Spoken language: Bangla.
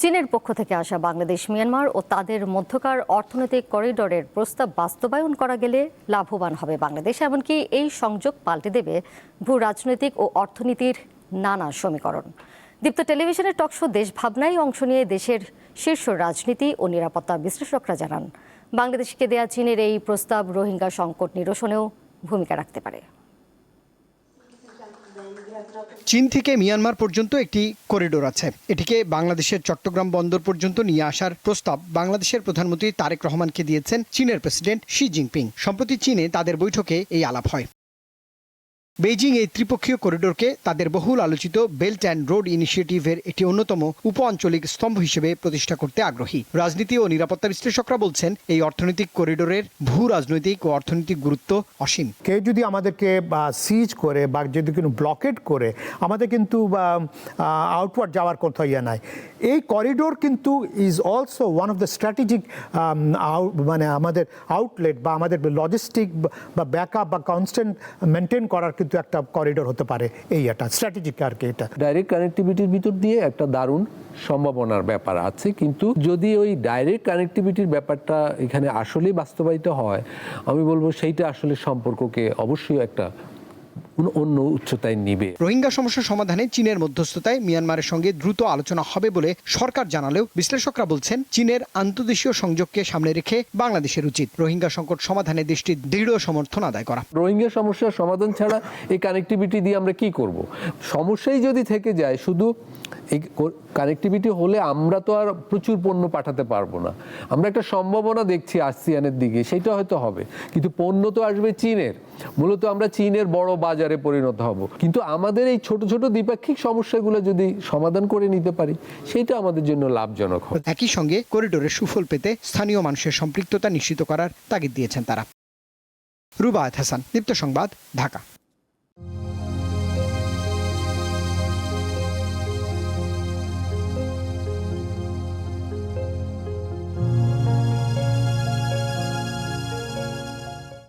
চীনের পক্ষ থেকে আসা বাংলাদেশ, মিয়ানমার ও তাদের মধ্যকার অর্থনৈতিক করিডোরের প্রস্তাব বাস্তবায়ন করা গেলে লাভবান হবে বাংলাদেশ। এমনকি এই সংযোগ পাল্টে দেবে ভূ রাজনৈতিক ও অর্থনীতির নানা সমীকরণ। দীপ্ত টেলিভিশনের টকশো দেশ ভাবনায় অংশ নিয়ে দেশের শীর্ষ রাজনীতি ও নিরাপত্তা বিশ্লেষকরা জানান, বাংলাদেশকে দেয়া চীনের এই প্রস্তাব রোহিঙ্গা সংকট নিরসনেও ভূমিকা রাখতে পারে। চীন থেকে মিয়ানমার পর্যন্ত একটি করিডোর আছে। এটিকে বাংলাদেশের চট্টগ্রাম বন্দর পর্যন্ত নিয়ে আসার প্রস্তাব বাংলাদেশের প্রধানমন্ত্রী তারেক রহমানকে দিয়েছেন চীনের প্রেসিডেন্ট শি জিনপিং। সম্প্রতি চীনে তাদের বৈঠকে এই আলাপ হয়। বেইজিং এই ত্রিপক্ষীয় করিডোরকে তাদের বহুল আলোচিত বেল্ট অ্যান্ড রোড ইনিশিয়েটিভের একটি অন্যতম উপ আঞ্চলিক স্তম্ভ হিসেবে প্রতিষ্ঠা করতে আগ্রহী। রাজনীতি ও নিরাপত্তা বিশ্লেষকরা বলছেন, এই অর্থনৈতিক করিডোরের ভূ রাজনৈতিক ও অর্থনৈতিক গুরুত্ব অসীম। কেউ যদি আমাদেরকে সিজ করে বা যদি কোনো ব্লকেট করে, আমাদের কিন্তু আউটওয়ার্ড যাওয়ার কথা নাই। এই করিডোর কিন্তু is also one of the strategic মানে আমাদের আউটলেট বা আমাদের লজিস্টিক বা ব্যাকআপ বা কনস্ট্যান্ট মেনটেন করার কিন্তু একটা করিডোর হতে পারে। এটা স্ট্র্যাটেজিক আর কি। এটা ডাইরেক্ট কানেক্টিভিটির ভিতর দিয়ে একটা দারুণ সম্ভাবনার ব্যাপার আছে, কিন্তু যদি ওই ডাইরেক্ট কানেক্টিভিটির ব্যাপারটা এখানে আসলেই বাস্তবায়িত হয়, আমি বলবো সেইটা আসলে সম্পর্ককে অবশ্যই একটা অন্য উচ্চতায় নিবে। রোহিঙ্গা সমস্যা সমাধানে চীনের মধ্যস্থতায় মিয়ানমারের সঙ্গে দ্রুত আলোচনা হবে বলে সরকার জানালেও বিশ্লেষকরা বলছেন, চীনের আন্তর্দেশীয় সংযোগকে সামনে রেখে বাংলাদেশের উচিত রোহিঙ্গা সংকট সমাধানে দেশটির দৃঢ় সমর্থন আদায় করা। রোহিঙ্গা সমস্যার সমাধান ছাড়া এই কানেক্টিভিটি দিয়ে আমরা কি করব? সমস্যাই যদি থেকে যায়, শুধু এই কানেক্টিভিটি হলে আমরা তো আর প্রচুর পণ্য পাঠাতে পারবো না। আমরা একটা সম্ভাবনা দেখছি আসিয়ানের দিকে, সেটা হয়তো হবে, কিন্তু পণ্য তো আসবে চীনের। মূলত আমরা চীনের বড় বাজারে পরিণত হব। কিন্তু আমাদের এই ছোট ছোট দ্বিপাক্ষিক সমস্যাগুলো যদি সমাধান করে নিতে পারি, সেটা আমাদের জন্য লাভজনক হবে। একই সঙ্গে করিডোরের সুফল পেতে স্থানীয় মানুষের সম্পৃক্ততা নিশ্চিত করার তাগিদ দিয়েছেন তারা। রুবায়েত হাসান, দীপ্ত সংবাদ, ঢাকা।